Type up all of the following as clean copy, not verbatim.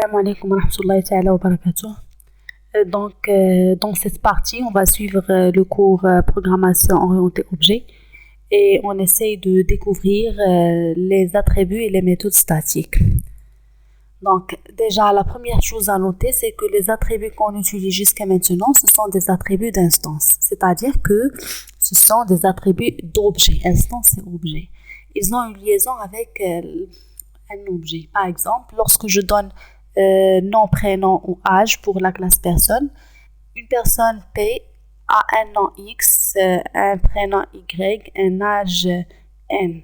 Salam alaikum wa rahmatullahi ta'ala wa barakatuh. Dans cette partie, on va suivre le cours programmation orientée objet et on essaye de découvrir les attributs et les méthodes statiques. Donc, déjà, la première chose à noter, c'est que les attributs qu'on utilise jusqu'à maintenant, ce sont des attributs d'instance. C'est-à-dire que ce sont des attributs d'objet. Instance et objet. Ils ont une liaison avec un objet. Par exemple, lorsque je donne nom, prénom ou âge pour la classe personne, une personne P a un nom X, un prénom Y, un âge N.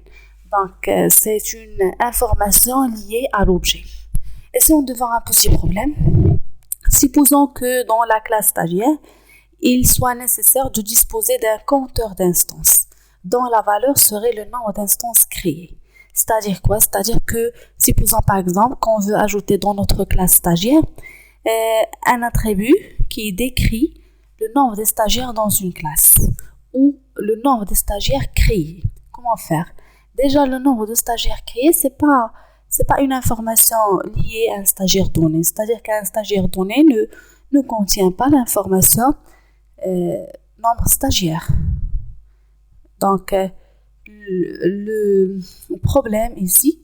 Donc, c'est une information liée à l'objet. Et si on devient un petit problème, supposons que dans la classe stagiaire, il soit nécessaire de disposer d'un compteur d'instances, dont la valeur serait le nombre d'instances créées. C'est-à-dire quoi? C'est-à-dire que, supposons par exemple qu'on veut ajouter dans notre classe stagiaire un attribut qui décrit le nombre de stagiaires dans une classe ou le nombre de stagiaires créés. Comment faire? Déjà, le nombre de stagiaires créés, c'est pas une information liée à un stagiaire donné. C'est-à-dire qu'un stagiaire donné ne contient pas l'information nombre stagiaire. Donc, le problème ici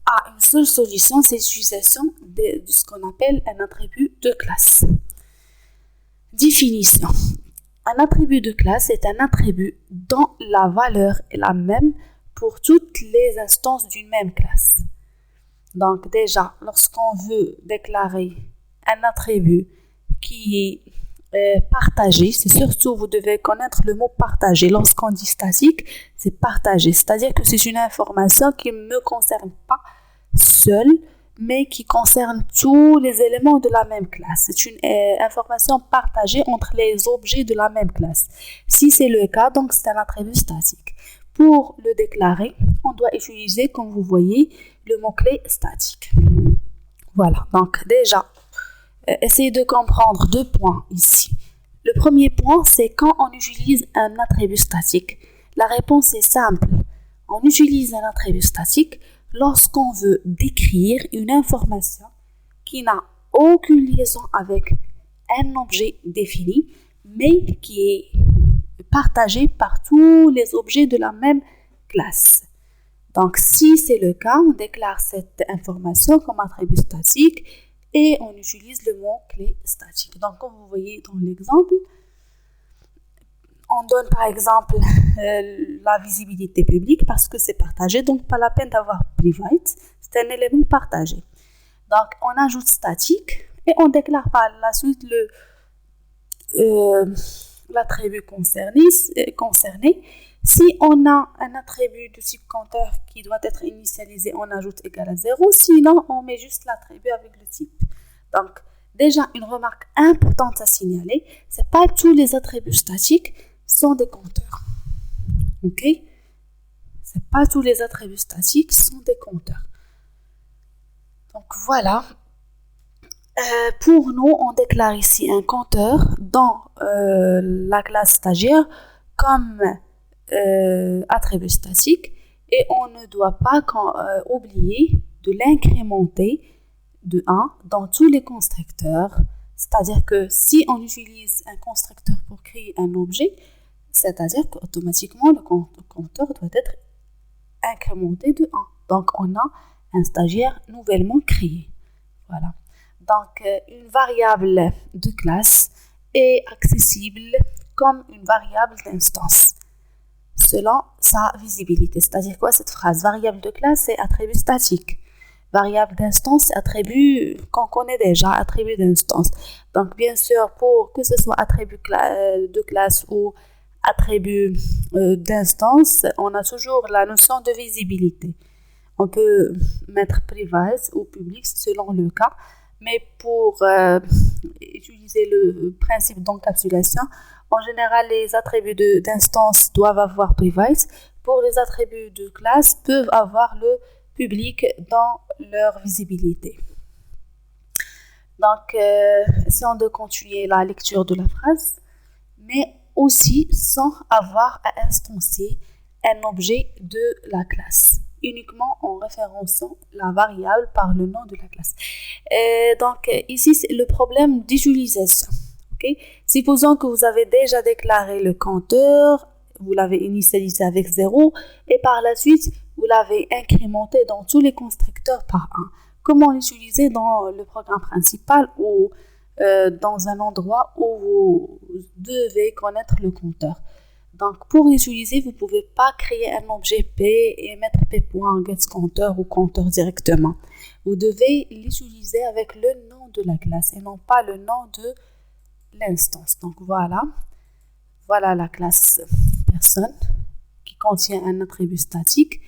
a une seule solution, c'est l'utilisation de ce qu'on appelle un attribut de classe. Définition. Un attribut de classe est un attribut dont la valeur est la même pour toutes les instances d'une même classe. Donc déjà, lorsqu'on veut déclarer un attribut qui est partagé, c'est surtout, vous devez connaître le mot partagé. Lorsqu'on dit statique, c'est partagé. C'est-à-dire que c'est une information qui ne me concerne pas seule, mais qui concerne tous les éléments de la même classe. C'est une information partagée entre les objets de la même classe. Si c'est le cas, donc c'est un attribut statique. Pour le déclarer, on doit utiliser, comme vous voyez, le mot-clé statique. Voilà, donc déjà, essayez de comprendre deux points ici. Le premier point, c'est quand on utilise un attribut statique. La réponse est simple. On utilise un attribut statique lorsqu'on veut décrire une information qui n'a aucune liaison avec un objet défini, mais qui est partagé par tous les objets de la même classe. Donc, si c'est le cas, on déclare cette information comme attribut statique et on utilise le mot-clé statique. Donc, comme vous voyez dans l'exemple, on donne par exemple la visibilité publique parce que c'est partagé, donc pas la peine d'avoir private, c'est un élément partagé. Donc, on ajoute statique et on déclare par la suite l'attribut concerné. Si on a un attribut de type compteur qui doit être initialisé, on ajoute égal à 0. Sinon, on met juste l'attribut avec le type. Donc, déjà, une remarque importante à signaler, c'est pas tous les attributs statiques sont des compteurs. Ok? C'est pas tous les attributs statiques sont des compteurs. Donc, voilà. Pour nous, on déclare ici un compteur dans la classe stagiaire comme attribut statique et on ne doit pas oublier de l'incrémenter de 1 dans tous les constructeurs. C'est-à-dire que si on utilise un constructeur pour créer un objet, c'est-à-dire qu'automatiquement le compteur doit être incrémenté de 1. Donc on a un stagiaire nouvellement créé. Voilà. Donc une variable de classe est accessible comme une variable d'instance selon sa visibilité. C'est-à-dire quoi cette phrase? Variable de classe, c'est attribut statique. Variable d'instance, c'est attribut qu'on connaît déjà, attribut d'instance. Donc, bien sûr, pour que ce soit attribut de classe ou attribut d'instance, on a toujours la notion de visibilité. On peut mettre private ou public selon le cas, mais pour utiliser le principe d'encapsulation, en général, les attributs d'instance doivent avoir private. Pour les attributs de classe, peuvent avoir le public dans leur visibilité. Donc, essayons de continuer la lecture de la phrase, mais aussi sans avoir à instancier un objet de la classe. uniquement en référençant la variable par le nom de la classe. Donc ici, c'est le problème d'utilisation. Okay? Supposons que vous avez déjà déclaré le compteur, vous l'avez initialisé avec 0 et par la suite, vous l'avez incrémenté dans tous les constructeurs par 1. Comment l'utiliser dans le programme principal ou dans un endroit où vous devez connaître le compteur? Donc, pour l'utiliser, vous ne pouvez pas créer un objet P et mettre P.getCounter ou compteur directement. Vous devez l'utiliser avec le nom de la classe et non pas le nom de l'instance. Donc, voilà la classe personne qui contient un attribut statique,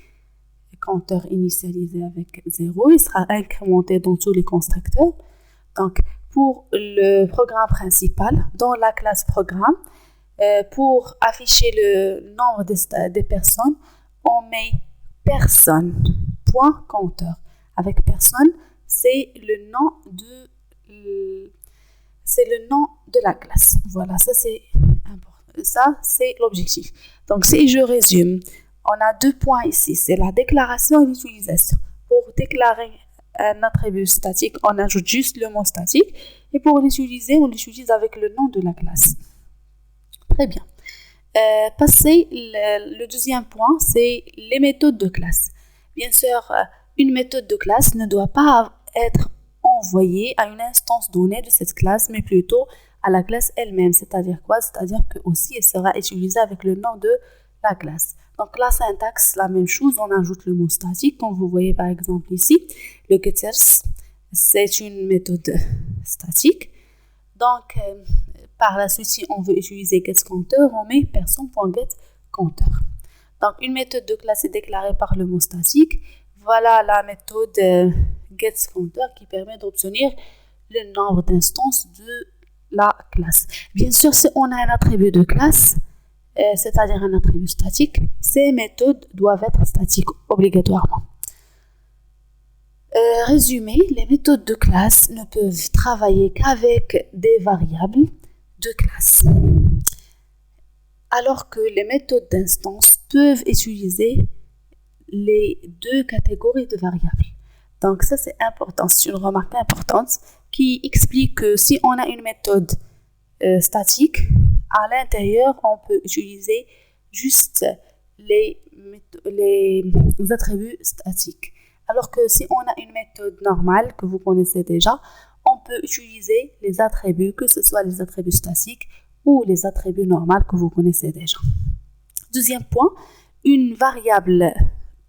compteur initialisé avec 0. Il sera incrémenté dans tous les constructeurs. Donc, pour le programme principal, dans la classe programme, pour afficher le nombre des personnes, on met personne.compteur. Avec personne, c'est le nom de la classe. Voilà, ça c'est important. Ça c'est l'objectif. Donc si je résume, on a 2 points ici. C'est la déclaration et l'utilisation. Pour déclarer un attribut statique, on ajoute juste le mot statique. Et pour l'utiliser, on l'utilise avec le nom de la classe. Très bien. Passer le deuxième point, c'est les méthodes de classe. Bien sûr, une méthode de classe ne doit pas être envoyée à une instance donnée de cette classe, mais plutôt à la classe elle-même. C'est-à-dire quoi? C'est-à-dire que aussi elle sera utilisée avec le nom de la classe. Donc la syntaxe, la même chose, on ajoute le mot statique, comme vous voyez par exemple ici. Le getters, c'est une méthode statique. Donc, par la suite, si on veut utiliser getCounter, on met person.getCounter. Donc, une méthode de classe est déclarée par le mot statique. Voilà la méthode getCounter qui permet d'obtenir le nombre d'instances de la classe. Bien sûr, si on a un attribut de classe, c'est-à-dire un attribut statique, ces méthodes doivent être statiques obligatoirement. Résumé, les méthodes de classe ne peuvent travailler qu'avec des variables de classe, alors que les méthodes d'instance peuvent utiliser les 2 catégories de variables. Donc ça c'est important, c'est une remarque importante qui explique que si on a une méthode statique, à l'intérieur on peut utiliser juste les attributs statiques. Alors que si on a une méthode normale que vous connaissez déjà, on peut utiliser les attributs, que ce soit les attributs statiques ou les attributs normaux que vous connaissez déjà. Deuxième point, une variable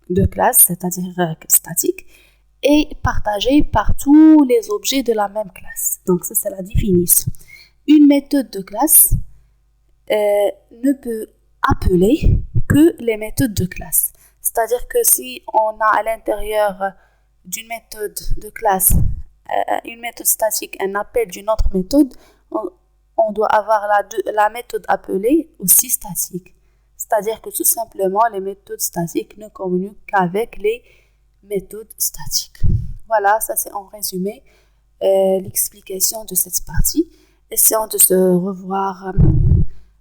de classe, c'est-à-dire statique, est partagée par tous les objets de la même classe. Donc ça c'est la définition. Une méthode de classe ne peut appeler que les méthodes de classe. C'est-à-dire que si on a à l'intérieur d'une méthode de classe une méthode statique, un appel d'une autre méthode, on doit avoir la méthode appelée aussi statique. C'est-à-dire que tout simplement, les méthodes statiques ne communiquent qu'avec les méthodes statiques. Voilà, ça c'est en résumé l'explication de cette partie. Essayons de se revoir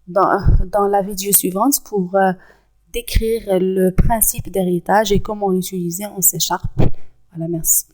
dans la vidéo suivante pour décrire le principe d'héritage et comment l'utiliser en C#. Voilà, merci.